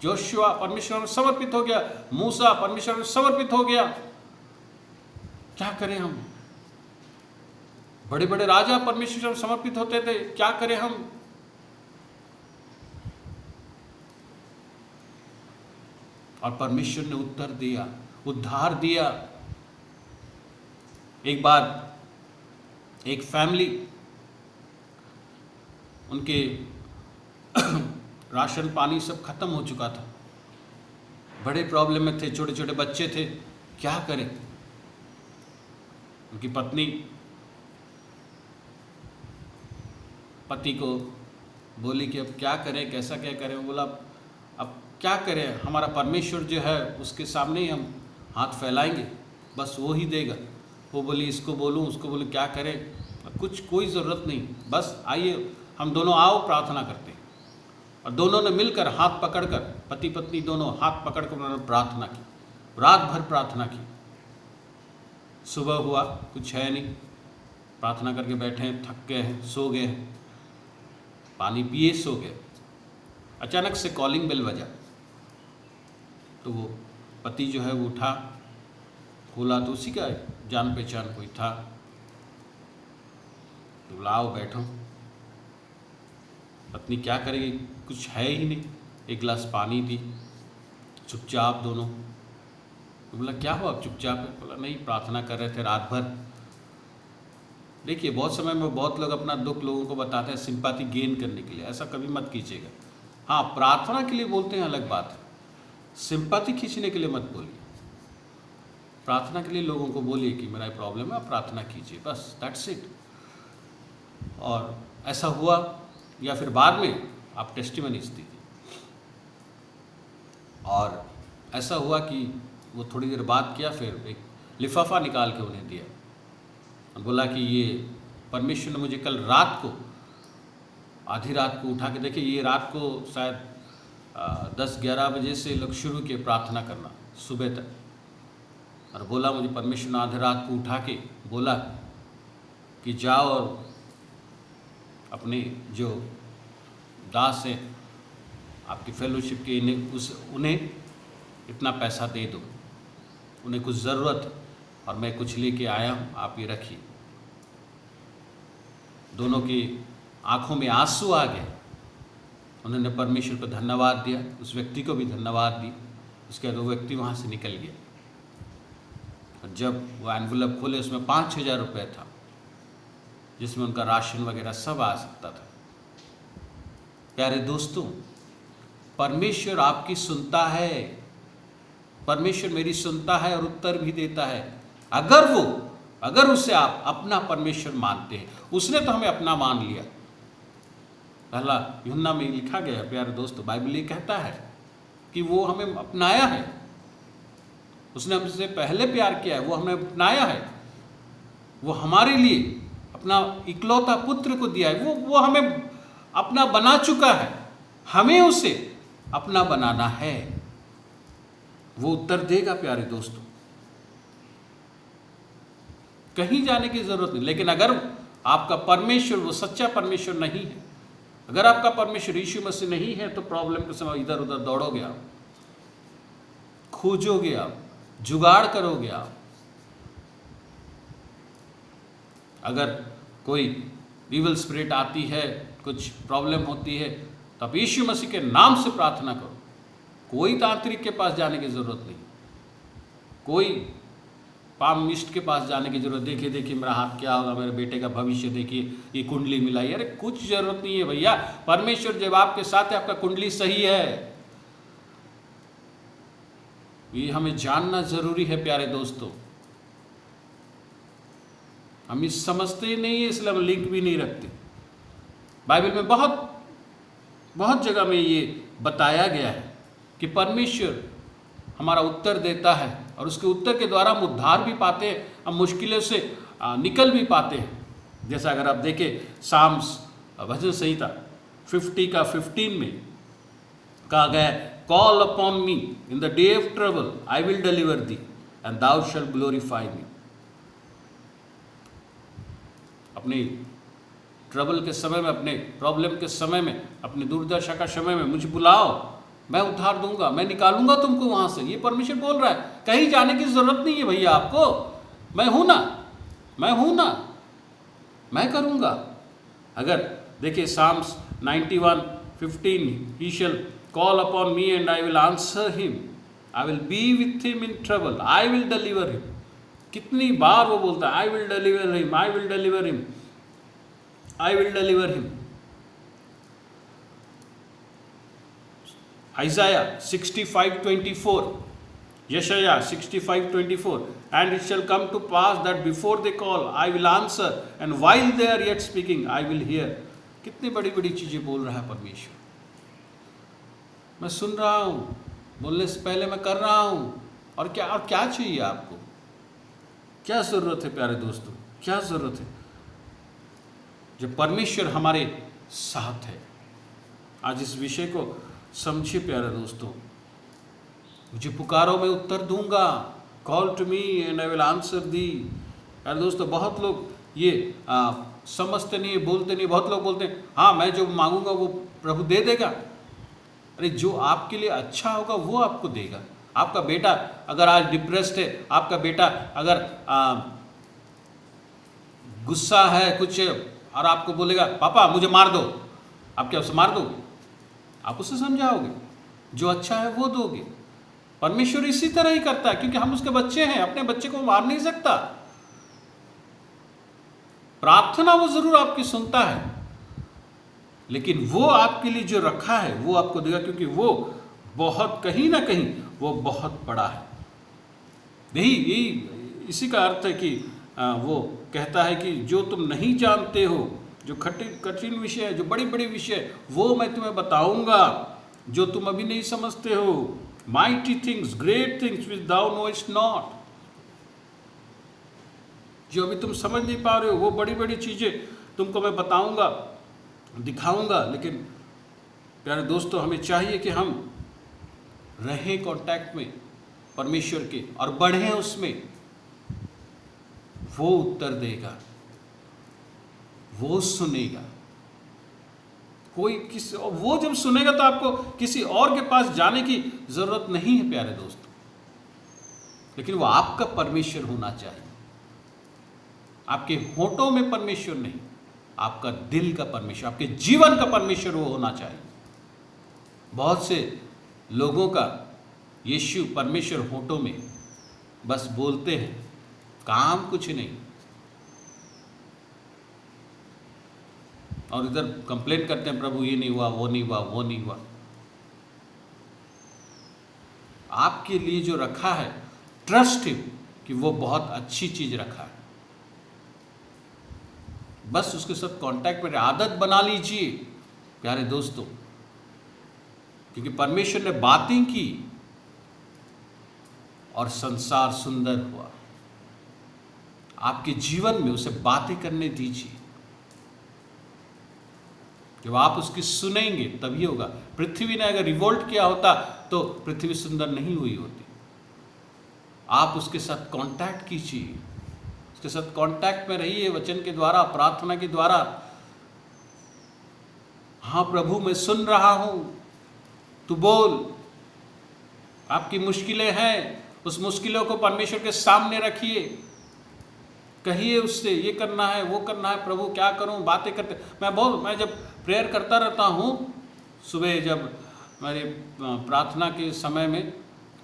जोशुआ परमेश्वर में समर्पित हो गया, मूसा परमेश्वर में समर्पित हो गया। क्या करें हम? बड़े बड़े राजा परमेश्वर में समर्पित होते थे, क्या करें हम? और परमेश्वर ने उत्तर दिया, उद्धार दिया। एक बार एक फैमिली, उनके राशन पानी सब खत्म हो चुका था, बड़े प्रॉब्लम में थे, छोटे छोटे बच्चे थे, क्या करें। उनकी पत्नी पति को बोली कि अब क्या करें, कैसा क्या करें। बोला अब क्या करें, हमारा परमेश्वर जो है उसके सामने ही हम हाथ फैलाएंगे, बस वो ही देगा। वो बोली इसको बोलूँ उसको बोलूँ, क्या करें। कुछ कोई ज़रूरत नहीं, बस आइए हम दोनों आओ प्रार्थना करते हैं। और दोनों ने मिलकर हाथ पकड़कर, पति पत्नी दोनों हाथ पकड़कर उन्होंने प्रार्थना की, रात भर प्रार्थना की। सुबह हुआ, कुछ है नहीं, प्रार्थना करके बैठे हैं, थक गए हैं, सो गए हैं, पानी पिए सो गए। अचानक से कॉलिंग बेल बजा, तो वो पति जो है वो उठा, खोला तो उसी का जान पहचान कोई था। तो लाओ बैठो। पत्नी क्या करेगी, कुछ है ही नहीं, एक गिलास पानी दी, चुपचाप दोनों। तो बोला क्या हुआ अब चुपचाप है? बोला नहीं, प्रार्थना कर रहे थे रात भर। देखिए बहुत समय में बहुत लोग अपना दुख लोगों को बताते हैं सिंपैथी गेन करने के लिए, ऐसा कभी मत कीजिएगा। हाँ, प्रार्थना के लिए बोलते हैं अलग बात है, सिंपैथी खींचने के लिए मत बोलिए। प्रार्थना के लिए लोगों को बोलिए कि मेरा प्रॉब्लम है, आप प्रार्थना कीजिए, बस दैट्स इट। और ऐसा हुआ, या फिर बाद में आप टेस्टिमनीज दीजिए। और ऐसा हुआ कि वो थोड़ी देर बाद किया, फिर एक लिफाफा निकाल के उन्हें दिया और बोला कि ये परमेश्वर ने मुझे कल रात को, आधी रात को उठा के, देखिए ये रात को शायद 10-11 बजे से लोग शुरू किए प्रार्थना करना सुबह तक। और बोला मुझे परमेश्वर ने आधी रात को उठा के बोला कि जाओ और अपने जो दास हैं आपकी फेलोशिप के, उन्हें इतना पैसा दे दो, उन्हें कुछ ज़रूरत है और मैं कुछ लेके आया हूँ, आप ये रखिए। दोनों की आंखों में आंसू आ गए। उन्होंने परमेश्वर को धन्यवाद दिया, उस व्यक्ति को भी धन्यवाद दी। उसके बाद वो व्यक्ति वहाँ से निकल गया। और जब वो एनवलप खोले उसमें 5,000 रुपये था, जिसमें उनका राशन वगैरह सब आ सकता था। प्यारे दोस्तों, परमेश्वर आपकी सुनता है, परमेश्वर मेरी सुनता है और उत्तर भी देता है, अगर उसे आप अपना परमेश्वर मानते हैं। उसने तो हमें अपना मान लिया। पहला यूहन्ना में लिखा गया है, प्यारे दोस्तों, बाइबल ये कहता है कि वो हमें अपनाया है, उसने हमसे पहले प्यार किया है, वो हमें अपनाया है, वो हमारे लिए अपना इकलौता पुत्र को दिया है, वो हमें अपना बना चुका है, हमें उसे अपना बनाना है। वो उत्तर देगा प्यारे दोस्तों, कहीं जाने की जरूरत नहीं। लेकिन अगर आपका परमेश्वर वो सच्चा परमेश्वर नहीं है, अगर आपका परमेश्वर यीशु मसीह नहीं है, तो प्रॉब्लम के समय इधर उधर दौड़ोगे आप, खोजोगे आप, जुगाड़ करोगे आप। अगर कोई इविल स्पिरिट आती है, कुछ प्रॉब्लम होती है, तो आप यीशु मसीह के नाम से प्रार्थना करो। कोई तांत्रिक के पास जाने की जरूरत नहीं, कोई पामिस्ट के पास जाने की जरूरत, देखिए मेरा हाथ क्या होगा, मेरे बेटे का भविष्य देखिए, ये कुंडली मिलाई। अरे कुछ जरूरत नहीं है भैया, परमेश्वर जब आपके साथ है, आपका कुंडली सही है। ये हमें जानना जरूरी है प्यारे दोस्तों। हम इस समझते ही नहीं है, इसलिए हम लिंक भी नहीं रखते। बाइबल में बहुत जगह में ये बताया गया है कि परमेश्वर हमारा उत्तर देता है और उसके उत्तर के द्वारा हम उद्धार भी पाते हैं, हम मुश्किलों से निकल भी पाते हैं। जैसा अगर आप देखें साम्स भजन संहिता 50 का 15 में कहा गया है, call upon me in the day of trouble I will deliver thee and thou shalt glorify me. अपनी ट्रबल के समय में, अपने प्रॉब्लम के समय में, अपनी दुर्दशा का समय में मुझे बुलाओ, मैं उद्धार दूंगा, मैं निकालूंगा तुमको वहां से। ये परमेश्वर बोल रहा है, कहीं जाने की जरूरत नहीं है भैया आपको, मैं हूं ना, मैं हूं ना, मैं करूंगा। अगर देखिए Psalms 91:15, he shall call upon me and I will answer him, I will be with him in trouble, I will deliver him. कितनी बार वो बोलता है, I will deliver him, I will deliver him, I will deliver him. Isaiah 65:24, Yeshaya 65:24, and it shall come to pass that before they call, I will answer, and while they are yet speaking, I will hear। कितनी बड़ी बड़ी चीजें बोल रहा है परमेश्वर। मैं सुन रहा हूँ, बोलने से पहले मैं कर रहा हूँ। और क्या चाहिए आपको? क्या जरूरत है प्यारे दोस्तों, क्या जरूरत है? जब परमेश्वर हमारे साथ है। आज इस विषय को समझिए प्यारे दोस्तों, मुझे पुकारो मैं उत्तर दूंगा, call to me and I will answer thee. प्यारे दोस्तों, बहुत लोग ये समझते नहीं, बोलते नहीं। बहुत लोग बोलते हैं हाँ मैं जो मांगूंगा वो प्रभु दे देगा। अरे जो आपके लिए अच्छा होगा वो आपको देगा। आपका बेटा अगर आज डिप्रेस्ड है, आपका बेटा अगर गुस्सा है कुछ और आपको बोलेगा पापा मुझे मार दो, आप क्या उसे मार दोगे? आप उसे समझाओगे, जो अच्छा है वो दोगे। परमेश्वर इसी तरह ही करता है, क्योंकि हम उसके बच्चे हैं। अपने बच्चे को मार नहीं सकता। प्रार्थना वो जरूर आपकी सुनता है, लेकिन वो आपके लिए जो रखा है वो आपको देगा, क्योंकि वो बहुत कहीं ना कहीं वो बहुत बड़ा है। यही इसी का अर्थ है कि वो कहता है कि जो तुम नहीं जानते हो, जो कठिन विषय है, जो बड़ी बड़ी विषय, वो मैं तुम्हें बताऊंगा जो तुम अभी नहीं समझते हो। Mighty things, great things which thou knowest not, जो अभी तुम समझ नहीं पा रहे हो, वो बड़ी बड़ी चीजें तुमको मैं बताऊंगा, दिखाऊंगा। लेकिन प्यारे दोस्तों, हमें चाहिए कि हम रहें कांटेक्ट में परमेश्वर के और बढ़ें उसमें। वो उत्तर देगा, वो सुनेगा। वो जब सुनेगा तो आपको किसी और के पास जाने की जरूरत नहीं है प्यारे दोस्तों। लेकिन वो आपका परमेश्वर होना चाहिए। आपके होठों में परमेश्वर नहीं, आपका दिल का परमेश्वर, आपके जीवन का परमेश्वर वो होना चाहिए। बहुत से लोगों का यीशु परमेश्वर होठों में बस बोलते हैं, काम कुछ नहीं, और इधर कंप्लेन करते हैं प्रभु ये नहीं हुआ, वो नहीं हुआ, वो नहीं हुआ। आपके लिए जो रखा है, ट्रस्ट हिम कि वो बहुत अच्छी चीज रखा है। बस उसके साथ कांटेक्ट में आदत बना लीजिए प्यारे दोस्तों, क्योंकि परमेश्वर ने बातें की और संसार सुंदर हुआ। आपके जीवन में उसे बातें करने दीजिए। जब आप उसकी सुनेंगे तभी होगा। पृथ्वी ने अगर रिवोल्ट किया होता तो पृथ्वी सुंदर नहीं हुई होती। आप उसके साथ कांटेक्ट कीजिए, उसके साथ कांटेक्ट में रहिए, वचन के द्वारा, प्रार्थना के द्वारा। हाँ प्रभु मैं सुन रहा हूं, तू बोल। आपकी मुश्किलें हैं, उस मुश्किलों को परमेश्वर के सामने रखिए, कहिए उससे ये करना है, वो करना है, प्रभु क्या करूं। बातें करते मैं जब प्रेयर करता रहता हूं, सुबह जब मेरे प्रार्थना के समय में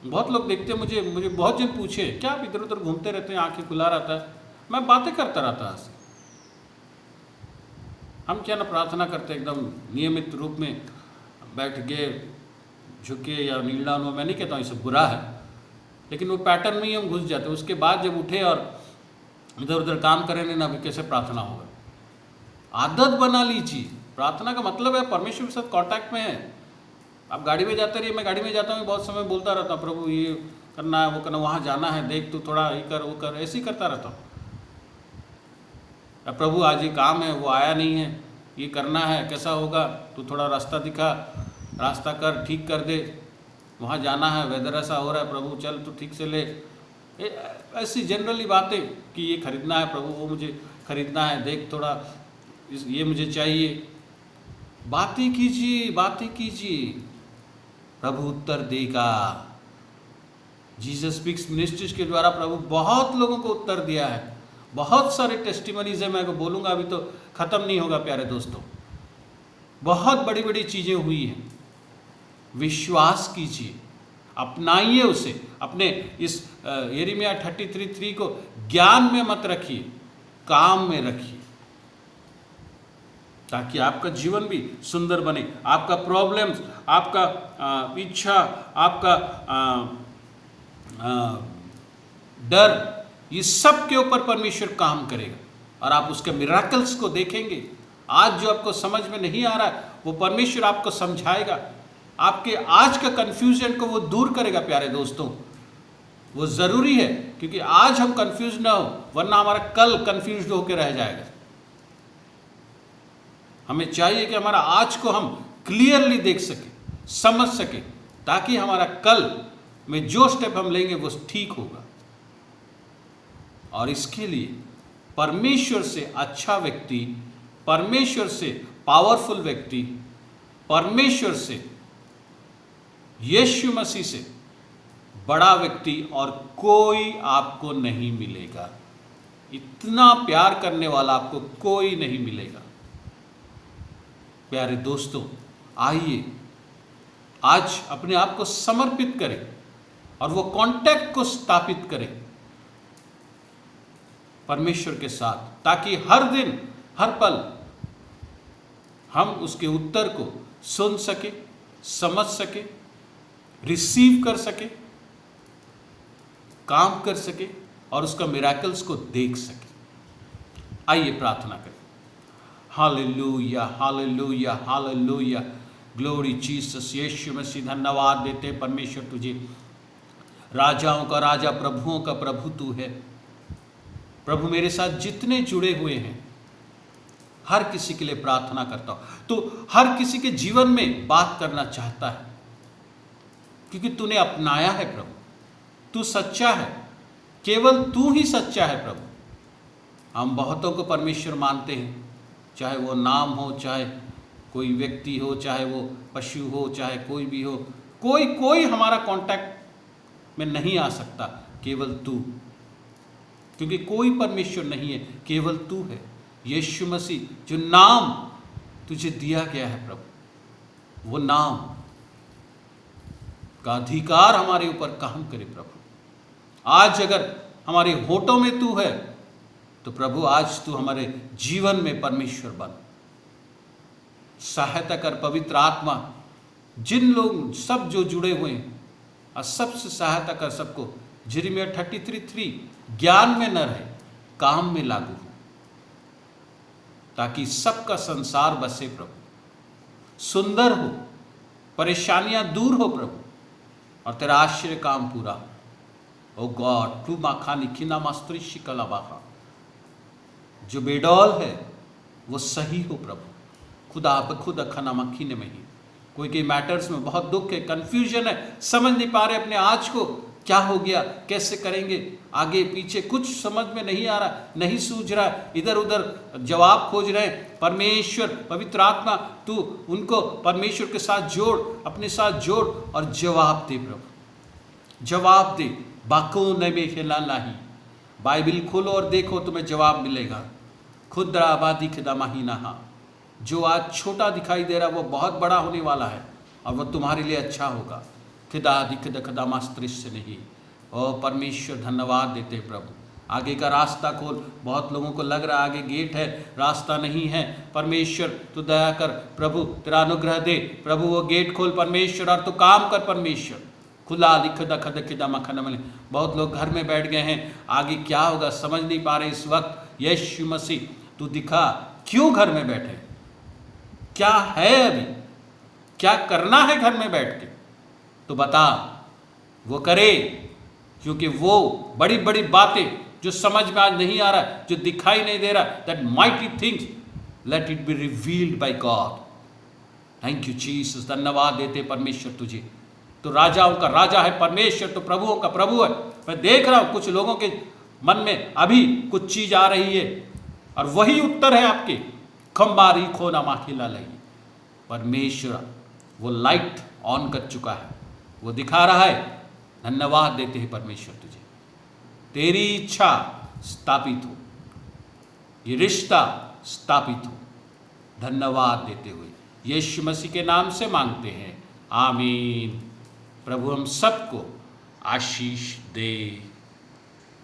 बहुत लोग देखते हैं मुझे बहुत जन पूछे क्या आप इधर उधर घूमते रहते हैं, आंखें खुला रहता है। मैं बातें करता रहता है। हम क्या ना प्रार्थना करते एकदम नियमित रूप में बैठ के झुके या नील डाउन हो। मैं नहीं कहता हूँ ये सब बुरा है, लेकिन वो पैटर्न में ही हम घुस जाते हैं। उसके बाद जब उठे और इधर उधर काम करेंगे ना, अभी कैसे प्रार्थना होगा। आदत बना लीजिए। प्रार्थना का मतलब है परमेश्वर के साथ कांटेक्ट में है। आप गाड़ी में जाते रहिए, मैं गाड़ी में जाता हूँ, बहुत समय बोलता रहता हूँ, प्रभु ये करना है, वो करना, वहाँ जाना है, देख तू थोड़ा ये कर वो कर, ऐसे ही करता रहता हूँ। अब प्रभु आज ये काम है, वो आया नहीं है, ये करना है, कैसा होगा, तू थोड़ा रास्ता दिखा, रास्ता कर, ठीक कर दे, वहाँ जाना है, वेदर ऐसा हो रहा है, प्रभु चल तू ठीक से ले। ऐसी जनरली बातें कि ये खरीदना है प्रभु, वो मुझे खरीदना है, देख थोड़ा ये मुझे चाहिए। बातें कीजिए, बातें कीजिए, प्रभु उत्तर देगा। जीसस स्पीक्स मिनिस्ट्रीज के द्वारा प्रभु बहुत लोगों को उत्तर दिया है। बहुत सारे टेस्टिमनीज है, मैं बोलूँगा, अभी तो ख़त्म नहीं होगा प्यारे दोस्तों। बहुत बड़ी बड़ी चीज़ें हुई हैं। विश्वास कीजिए, अपनाइए उसे, अपने इस यिर्मयाह 33:3 को ज्ञान में मत रखिए, काम में रखिए, ताकि आपका जीवन भी सुंदर बने। आपका प्रॉब्लम्स, आपका इच्छा, आपका डर, ये सब के ऊपर परमेश्वर काम करेगा और आप उसके मिराकल्स को देखेंगे। आज जो आपको समझ में नहीं आ रहा है, वो परमेश्वर आपको समझाएगा। आपके आज का कंफ्यूजन को वो दूर करेगा प्यारे दोस्तों। वो ज़रूरी है, क्योंकि आज हम कंफ्यूज ना हो, वरना हमारा कल कंफ्यूज होकर रह जाएगा। हमें चाहिए कि हमारा आज को हम क्लियरली देख सके, समझ सके, ताकि हमारा कल में जो स्टेप हम लेंगे वो ठीक होगा। और इसके लिए परमेश्वर से अच्छा व्यक्ति, परमेश्वर से पावरफुल व्यक्ति, परमेश्वर से, यीशु मसीह से बड़ा व्यक्ति और कोई आपको नहीं मिलेगा। इतना प्यार करने वाला आपको कोई नहीं मिलेगा। प्यारे दोस्तों, आइए आज अपने आप को समर्पित करें और वो कांटेक्ट को स्थापित करें परमेश्वर के साथ, ताकि हर दिन, हर पल हम उसके उत्तर को सुन सके, समझ सके, रिसीव कर सके, काम कर सके और उसका मिराकल्स को देख सके। आइए प्रार्थना करें। Hallelujah, hallelujah, hallelujah, glory Jesus. Yeshu Masih, धन्यवाद देते परमेश्वर तुझे, राजाओं का राजा, प्रभुओं का प्रभु तू है। प्रभु मेरे साथ जितने जुड़े हुए हैं, हर किसी के लिए प्रार्थना करता हूं। तो हर किसी के जीवन में बात करना चाहता है, क्योंकि तूने अपनाया है प्रभु। तू सच्चा है, केवल तू ही सच्चा है प्रभु। हम बहुतों को परमेश्वर मानते हैं, चाहे वो नाम हो, चाहे कोई व्यक्ति हो, चाहे वो पशु हो, चाहे कोई भी हो, कोई हमारा कांटेक्ट में नहीं आ सकता, केवल तू। क्योंकि कोई परमेश्वर नहीं है, केवल तू है। यीशु मसीह, जो नाम तुझे दिया गया है प्रभु, वो नाम का अधिकार हमारे ऊपर काम करे प्रभु। आज अगर हमारे होठों में तू है, तो प्रभु आज तू हमारे जीवन में परमेश्वर बन। सहायता कर पवित्र आत्मा, जिन लोग सब जो जुड़े हुए हैं, और सबसे सहायता कर सबको। यिर्मयाह 33:3 ज्ञान में न रहे, काम में लागू हो, ताकि सबका संसार बसे प्रभु, सुंदर हो, परेशानियां दूर हो प्रभु, और तेरा आश्चर्य काम पूरा हो। ओ गॉड, तू माखानी खिना मास्तरी शिकला बाहा, जो बेडौल है वो सही हो प्रभु। खुदा बखुद खना मक्खी ने में ही कोई के मैटर्स में बहुत दुख है, कंफ्यूजन है, समझ नहीं पा रहे अपने आज को, क्या हो गया, कैसे करेंगे, आगे पीछे कुछ समझ में नहीं आ रहा, नहीं सूझ रहा, इधर उधर जवाब खोज रहे हैं। परमेश्वर, पवित्र आत्मा, तू उनको परमेश्वर के साथ जोड़, अपने साथ जोड़ और जवाब दे प्रभु, जवाब दे। बाको न में खेला नहीं, बाइबिल खोलो और देखो, तुम्हें जवाब मिलेगा। खुदरा आबादी खिदा माहीना, जो आज छोटा दिखाई दे रहा है वो बहुत बड़ा होने वाला है, और वह तुम्हारे लिए अच्छा होगा। खिदा दिखद खदा मास्त्रिश नहीं। ओ परमेश्वर, धन्यवाद देते प्रभु। आगे का रास्ता खोल। बहुत लोगों को लग रहा है आगे गेट है, रास्ता नहीं है। परमेश्वर तू दया कर प्रभु, तेरा अनुग्रह दे प्रभु, वो गेट खोल परमेश्वर, और तू काम कर परमेश्वर। खुला लिखदा खद खिदा मखन मिले। बहुत लोग घर में बैठ गए हैं, आगे क्या होगा समझ नहीं पा रहे इस वक्त। यीशु मसीह तू दिखा, क्यों घर में बैठे, क्या है अभी, क्या करना है घर में बैठ के तो बता, वो करे, क्योंकि वो बड़ी बड़ी बातें जो समझ में आज नहीं आ रहा, जो दिखाई नहीं दे रहा, that mighty things let it be revealed bye God. Thank you Jesus, धन्यवाद देते परमेश्वर तुझे। तो राजाओं का राजा है परमेश्वर, तो प्रभुओं का प्रभु है। मैं देख रहा हूं कुछ लोगों के मन में अभी कुछ चीज आ रही है और वही उत्तर है आपके, खम्बारी खोना माखिला लगी। परमेश्वर वो लाइट ऑन कर चुका है, वो दिखा रहा है। धन्यवाद देते हैं परमेश्वर तुझे, तेरी इच्छा स्थापित हो, ये रिश्ता स्थापित हो। धन्यवाद देते हुए यीशु मसीह के नाम से मांगते हैं, आमीन। प्रभु हम सबको आशीष दे।